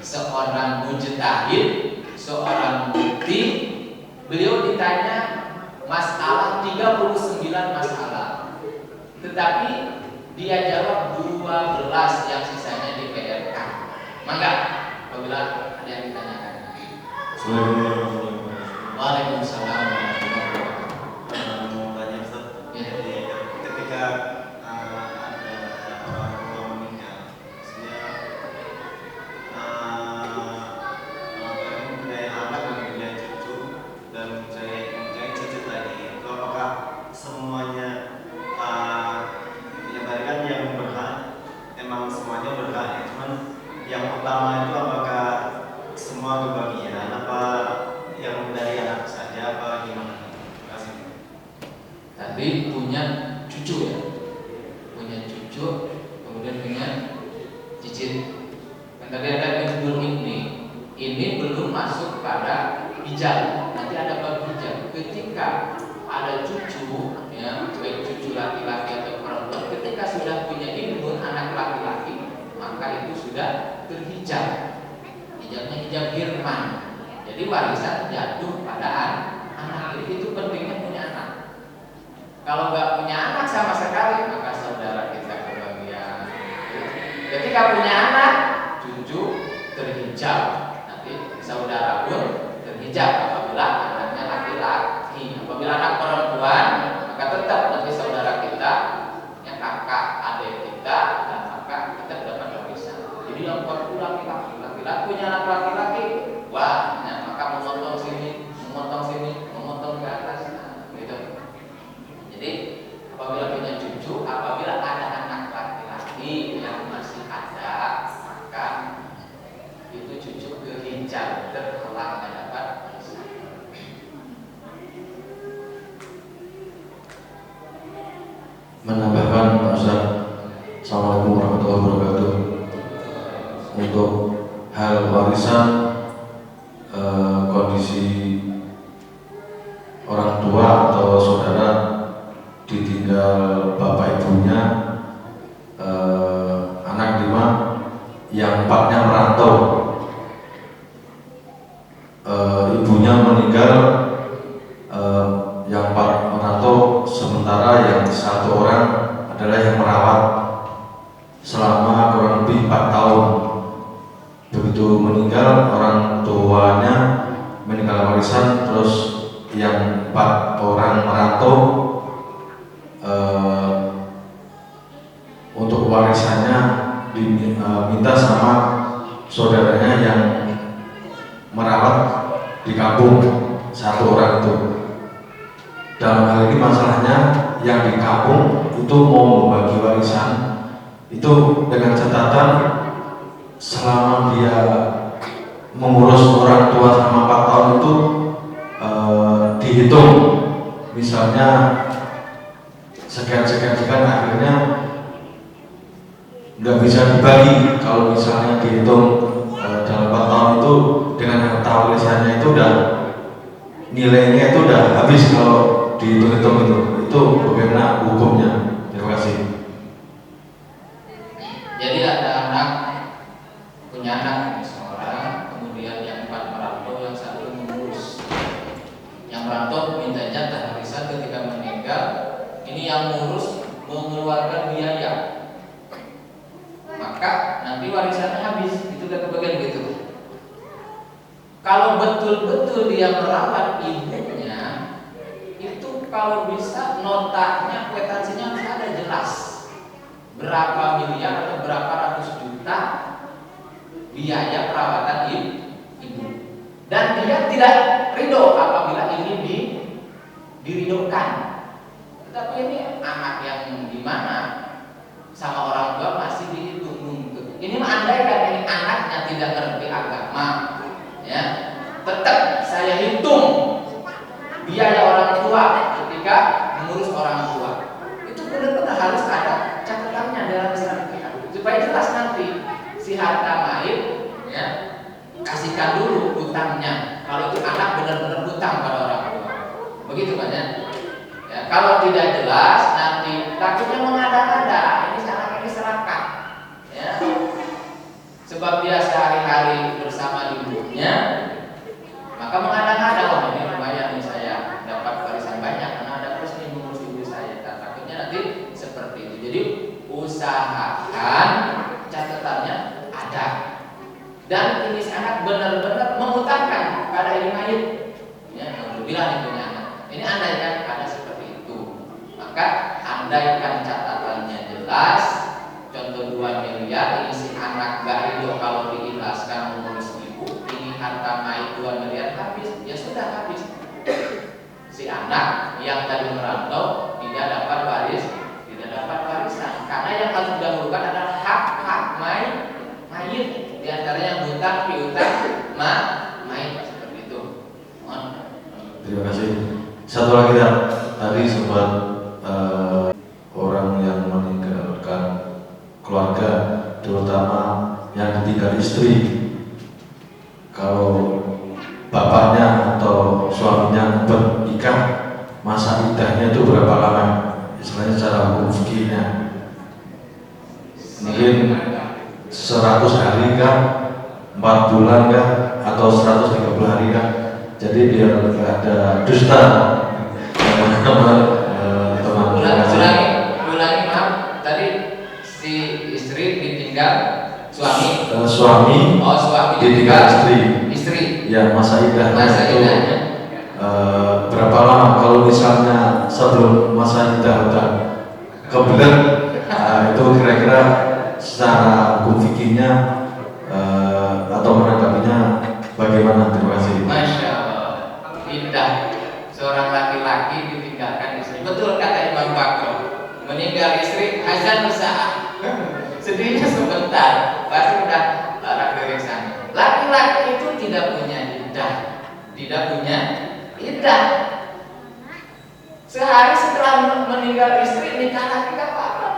seorang mujtahid, seorang mufti, beliau ditanya masalah 39 masalah, tetapi dia jawab 12 yang sisanya di PR-kan. Maka apabila ada yang ditanyakan. Waalaikumsalam warahmatullahi wabarakatuh. Mau tanya Ustaz, jadi ketika ada orang tua meninggal, maksudnya mempunyai anak dan mempunyai cucu dan mempunyai cicit lagi, itu apakah semuanya menyebarkan yang berhak? Emang semuanya berhak ya, cuman yang utama itu apakah semua kebagian apa yang dari anak saja apa gimana? Terima kasih. Tadi punya cucu ya, punya cucu, kemudian punya cicit. Dan tadi ada hijab ini belum masuk pada hijab. Nanti ada bab hijab. Ketika ada cucu, ya, baik cucu laki-laki atau perempuan, ketika sudah punya ilmu anak laki-laki, maka itu sudah terhijab. Hijabnya hijab hirman. Jadi warisan jatuh pada anak. Jadi itu pentingnya punya anak. Kalau nggak punya anak sama sekali, maka saudara kita kebagian. Ketika punya anak, cucu terhijab. Nanti saudara pun terhijab apabila anaknya laki-laki. Apabila anak perempuan, maka tetap nanti saudara kita, yang kakak adik kita dan kakak kita dapat warisan. Jadi yang perempuan laki-laki punya anak laki-laki, wah, nah, maka memotong sini, memotong ke atas, nah, gitu. Jadi apabila punya cucu, apabila ada anak laki-laki yang masih ada, maka itu cucu Assalamualaikum warahmatullahi wabarakatuh. Untuk hal warisan, kondisi orang tua atau saudara ditinggal bapak ibunya, anak 5, yang 4-nya merantau, ibunya meninggal, yang 4 merantau, sementara yang 1 orang adalah yang merawat selama kurang lebih 4 tahun. Begitu meninggal, orang tuanya meninggal warisan, terus yang 4 orang merantau, untuk warisannya diminta sama saudaranya yang merawat di kampung 1 orang itu. Dalam hal ini masalahnya yang di kampung itu mau membagi warisan itu dengan catatan selama dia mengurus orang tua selama 4 tahun itu dihitung, misalnya sekian akhirnya nggak bisa dibagi. Kalau misalnya dihitung dalam 4 tahun itu dengan harta warisannya itu udah nilainya itu udah habis. Kalau dihitung-hitung itu bagaimana hukumnya? Terima kasih. Jadi ada punya anak seorang, kemudian yang 4 merantau, yang 1 mengurus. Yang merantau minta jatah warisan ketika meninggal. Ini yang mengurus mengeluarkan biaya, maka nanti warisannya habis. Itu udah kebagian gitu. Kalau betul-betul dia merawat ibunya, itu kalau bisa notanya, kwitansinya harus ada jelas berapa miliar atau berapa ratus juta biaya perawatan ibu, dan dia tidak ridho apabila ini diridokan. Tetapi ini anak yang gimana sama orang tua masih dihitung. Ini andaikan ini anaknya tidak ngerti agama, ya, tetap saya hitung biaya orang tua ketika mengurus orang tua. Itu benar-benar harus ada catatannya dalam Islam kita, supaya jelas nanti si harta mayit, ya, kasihkan dulu hutangnya. Kalau itu anak benar-benar hutang pada orang tua, begitu Pak ya. Kalau tidak jelas nanti takutnya mengada-ngada, ini anak ini serakah, ya. Sebab dia sehari-hari bersama ibunya, maka mengada-ngada, wah ini lumayan nih saya dapat warisan banyak karena ada terus nih mengurus ibu saya. Takutnya nanti seperti itu. Jadi usahakan catatannya ada, dan ini anak benar-benar mengutangkan pada ini mayit, ya, bilang itu anak. Ini andaikan ada seperti itu, maka andaikan catatannya jelas, contoh 2 miliar, ini si anak gak ridho kalau diikhlaskan mengurus ibu, ini harta mayit 2 miliar habis, ya sudah habis. Si anak yang tadi merantau tidak dapat warisan, karena yang harus didahulukan adalah hak mayit, diantara yang hutang piutang mayit, seperti itu. Terima kasih. Satu lagi tadi sempat orang yang meninggalkan keluarga, terutama yang ditinggal istri, kalau bapaknya atau suaminya bernikah, masa iddahnya itu berapa lama? Istilahnya secara hukum fikihnya mungkin 100 hari kah, 4 bulan kah, atau 130 hari kah? Jadi biar ada dusta teman-teman. Ulangi maaf, tadi si istri ditinggal suami. Suami ditinggal istri. Ya, masa iddahnya itu berapa lama? Kalau misalnya sebelum masa iddah udah kebelet, itu kira-kira secara hukum fikihnya atau menanggapinya bagaimana? Terima kasih. Masya Allah, iddah seorang laki-laki ditinggalkan istri. Betul kata Imam Bakro, meninggal istri hazan usaha, sedihnya sebentar, pasti udah larak dari sana. Laki-laki itu tidak punya iddah. Sehari setelah meninggal istri nikah lagi gak apa-apa.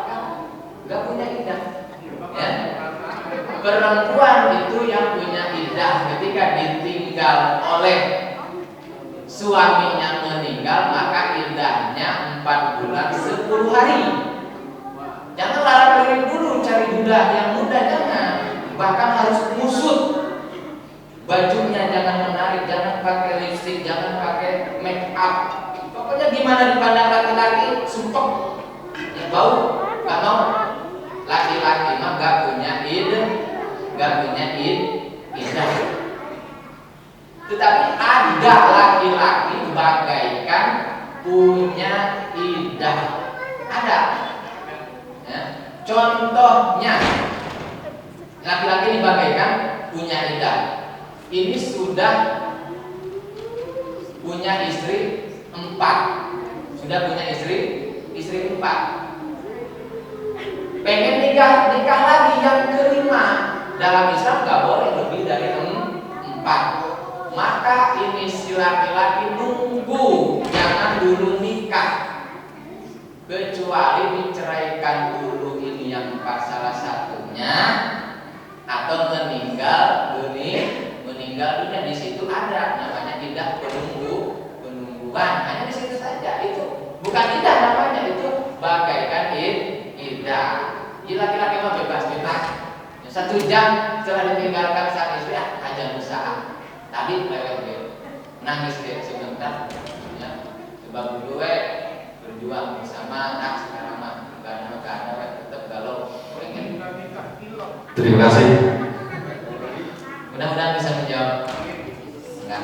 nggak punya iddah. Ya. Perempuan itu yang punya iddah ketika ditinggal oleh suaminya meninggal, maka iddahnya 4 bulan 10 hari. Jangan larang kering dulu cari duda yang muda, jangan. Bahkan harus musut. Bajunya jangan menarik, jangan pakai lipstick, jangan pakai make up. Pokoknya gimana dipandang laki-laki, sumpek, ya bau, gak mau. Laki-laki mah gak punya iddah. Tetapi ada laki-laki bagaikan punya iddah. Ada. Ya. Contohnya, laki-laki ini bagaikan punya iddah. Ini sudah punya istri 4. Sudah punya istri 4. Pengen nikah lagi yang kelima. Dalam Islam gak boleh lebih dari 4. Maka ini si laki-laki nunggu, jangan dulu nikah. Kecuali diceraikan dulu ini yang 4 salah satunya, atau meninggal dunia. Di situ ada namanya iddah penungguan. Hanya di situ saja. Itu bukan iddah namanya, itu bagaikan iddah. Jadi laki-laki mah bebas-bebas. 1 jam setelah ditinggalkan sang istri, aja usaha. Tadi lewat dia, nangis dia sebentar. Ya, coba gue berjuang bersama anak sekarang mah gak ada tetap galau pengen. Terima kasih. Mudah-mudahan bisa menjawab. Enggak.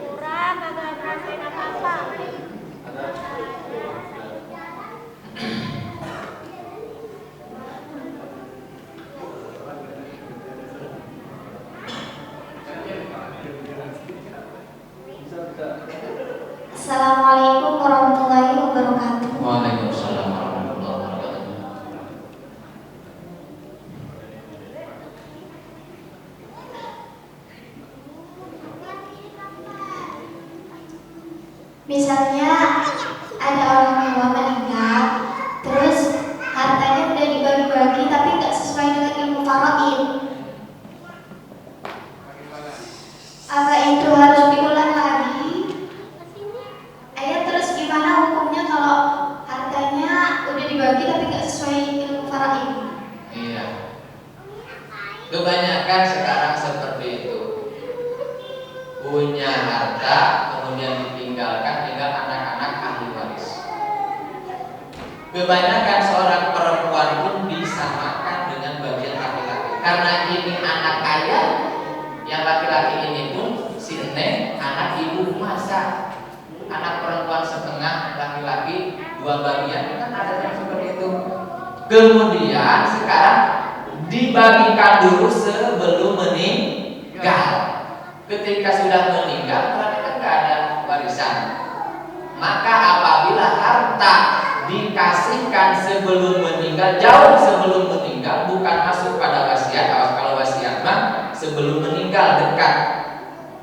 Kurang, kagak ngerasain apa-apa. Assalamualaikum warahmatullahi wabarakatuh. Waalaikumsalam warahmatullahi wabarakatuh. Misalnya ada orang tua meninggal, terus hartanya udah dibagi-bagi tapi nggak sesuai dengan ilmu faraid. Apa itu harus diulang lagi? Terus gimana hukumnya kalau hartanya udah dibagi tapi nggak sesuai ilmu faraid? Iya. Kebanyakan sekarang seperti itu. Punya harta kemudian ditinggalkan, tinggal anak-anak ahli waris. Kebanyakan seorang perempuan pun disamakan dengan bagian laki-laki. Karena ini anak kaya, yang laki-laki ini pun si neng anak ibu, masa anak perempuan setengah, laki-laki 2 bagian, kan ada yang seperti itu. Kemudian sekarang dibagikan dulu sebelum meninggal. Ketika sudah meninggal, berarti kan nggak ada warisan. Maka apabila harta dikasihkan sebelum meninggal, jauh sebelum meninggal, bukan masuk pada wasiat. Kalau wasiat mah sebelum meninggal dekat,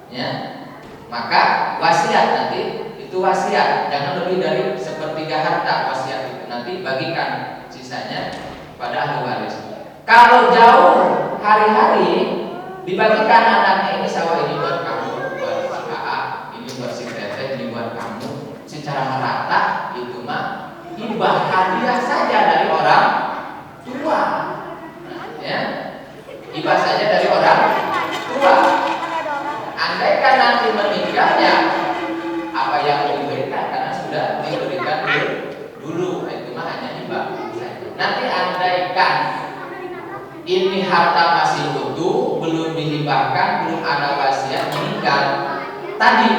ya. Maka wasiat nanti itu wasiat, jangan lebih dari 1/3 harta wasiat itu, nanti bagikan sisanya pada ahli waris. Kalau jauh hari-hari, dibagikan anaknya, ini sawah ini buat kamu, buat si AA, ini buat si Teteh, ini buat kamu, secara merata itu mah hibah hadiah saja dari orang tua, ya, hibah saja dari orang tua. Andaikan nanti meninggalnya, apa yang diberikan karena sudah diberikan dulu, itu mah hanya hibah saja. Nanti andaikan ini harta masih utuh, belum dihibahkan, belum ada wasiat, meninggal, tadi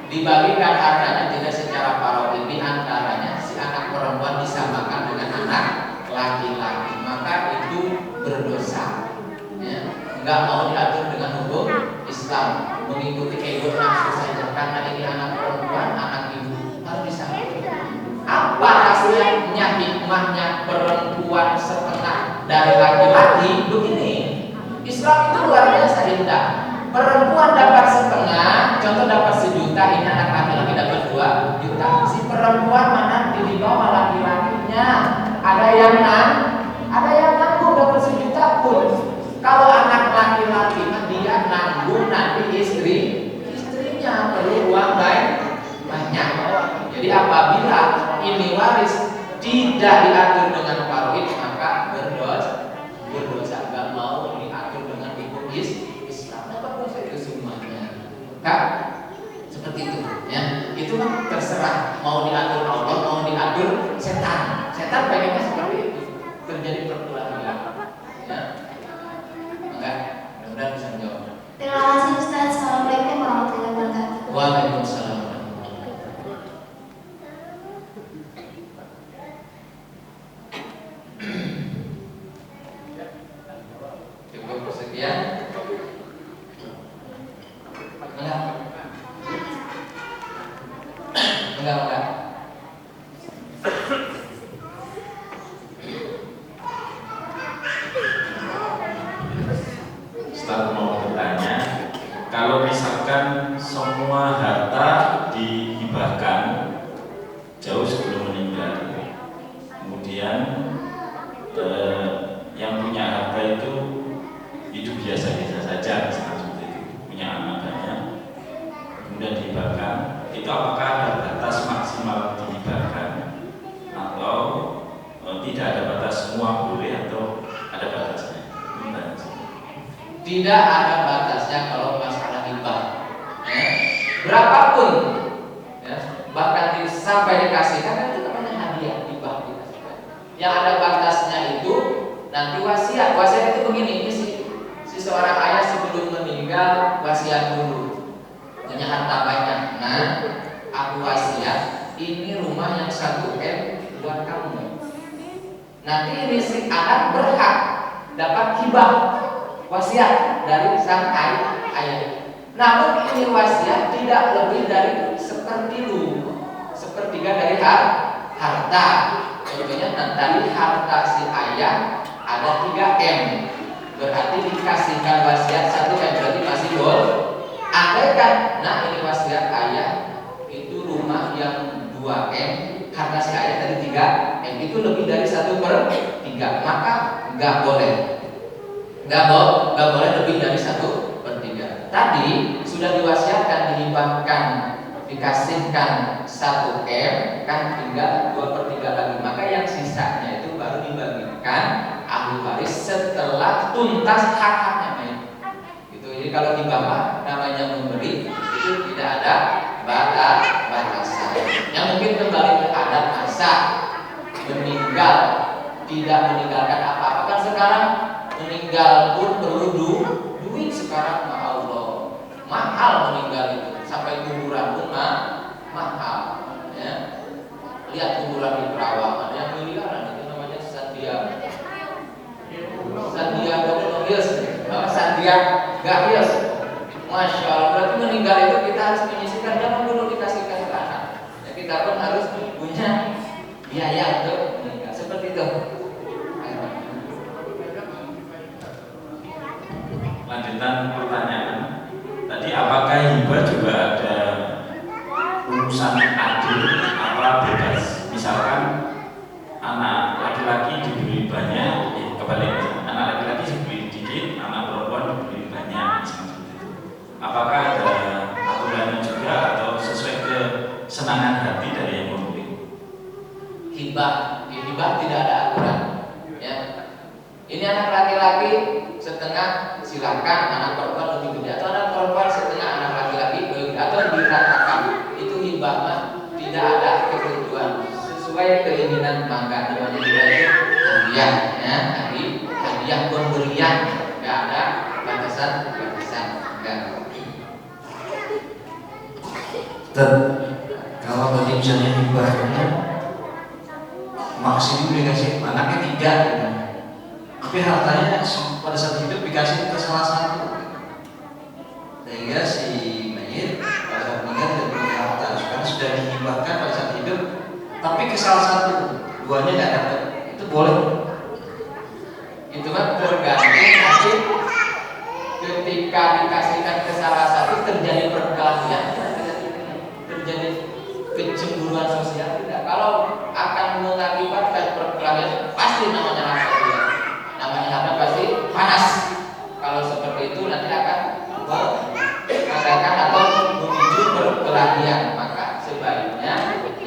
dibagikan hartanya tidak secara faraid, di antaranya si anak perempuan disamakan dengan anak laki-laki, maka itu berdosa, ya. Nggak mau diatur dengan hukum Islam, mengikuti ego nafsu saja, karena ini anak perempuan, anak ibu, harus disamakan. Apa hasilnya, hikmahnya perempuan setengah dari laki-laki? Begini, Islam itu luar biasa indah. Perempuan dapat setengah, contoh dapat 1 juta, ini anak laki-laki dapat 2 juta. Si perempuan mana di bawah laki-lakinya, ada yang nanggung dapat 1 juta pun. Kalau anak laki-laki dia nanggung nanti istrinya perlu uang banyak. Jadi apabila ini waris tidak diatur dengan faraid maka berdosa. Gak mau diatur dengan hukum Islam, dapat dosa itu semuanya. Kak, seperti itu ya. Itu kan terserah mau diatur Allah, mau diatur setan. Setan pengennya seperti itu, terjadi perkelahian. Ya. Enggak, mudah-mudahan bisa menjawab. Terima kasih Ustaz. Assalamualaikum warahmatullahi wabarakatuh. Waalaikumsalam. Cukup sekian. Enggak. Ustaz mau bertanya, kalau misalkan semua harta dihibahkan jauh sebelum meninggal, kemudian yang punya harta itu hidup biasa-biasa saja, misalnya seperti itu, punya anak banyak, kemudian dihibahkan, itu apakah ada batas maksimal dihibahkan atau tidak ada batas, semua boleh atau ada batasnya? Tidak ada batasnya kalau masalah hibah. Ya. Berapapun, ya, bahkan sampai dikasihkan itu namanya hadiah, hibah dikasihkan. Yang ada batasnya itu nanti wasiat. Wasiat itu begini, ini si seorang ayah sebelum meninggal wasiat dulu, punya harta banyak. Nah, aku wasiat ini rumah yang 1 M buat kamu. Nanti ini si anak berhak dapat hibah wasiat dari sang ayah. Namun ini wasiat tidak lebih dari 1/3 dari harta. Contohnya tadi harta si ayah ada 3 M, berarti dikasihkan wasiat 1 M, berarti masih andaikan, nah ini wasiat ayah itu rumah yang 2 M, harta si ayah tadi 3 M, itu lebih dari 1/3, maka nggak boleh lebih dari 1/3. Tadi sudah diwasiatkan, dihibahkan, dikasihkan 1 M, kan tinggal 2/3 lagi, maka yang sisanya itu baru dibagikan ahli waris setelah tuntas hak-haknya. Gitu. Jadi kalau hibah namanya memberi itu tidak ada batasan. Yang mungkin kembali ke adat masa meninggal tidak meninggalkan apa-apa, kan sekarang meninggal pun perlu duit sekarang, Allah mahal meninggal itu, sampai kuburan pun mahal ya. Lihat kuburan di Perawang ada yang miliaran, itu namanya Sandiaga. Masya Allah, berarti meninggal itu kita harus menyisihkan, jangan dulu dikasihkan ke anak ya, kita pun harus punya biaya untuk meninggal, seperti itu. Lanjutan pertanyaan tadi, apakah hibah juga ada urusan adil apa bebas? Misalkan anak laki-laki diberi banyak, kebalik, anak laki-laki diberi dikit, anak perempuan diberi banyak, misalnya itu. Apakah ada aturannya juga atau sesuai kesenangan hati dari yang memberi? Hibah tidak ada aturan ya. Ini anak laki-laki setengah, silakan, anak perempuan lebih gede, atau anak perempuan setengah, anak laki-laki lebih gede, atau diratakan. Itu hibah mah tidak ada ketentuan, sesuai keinginan mangga, namanya hibah itu hadiah ya, hadiah pemberian, nggak ada batasan. Dan kalau tadi misalnya hibahnya maksimum dikasih anaknya 3 gitu. Tapi hartanya pada saat hidup dikasih ke salah satu, sehingga si mayit pada saat meninggal tidak punya harta, karena sudah dihibahkan pada saat hidup, tapi ke salah satu, 2-nya nggak dapat. Itu boleh? Itu kan tergantung nanti ketika dikasihkan ke salah satu terjadi perkelahian, terjadi kecemburuan sosial tidak. Kalau akan mengakibatkan perkelahian pasti namanya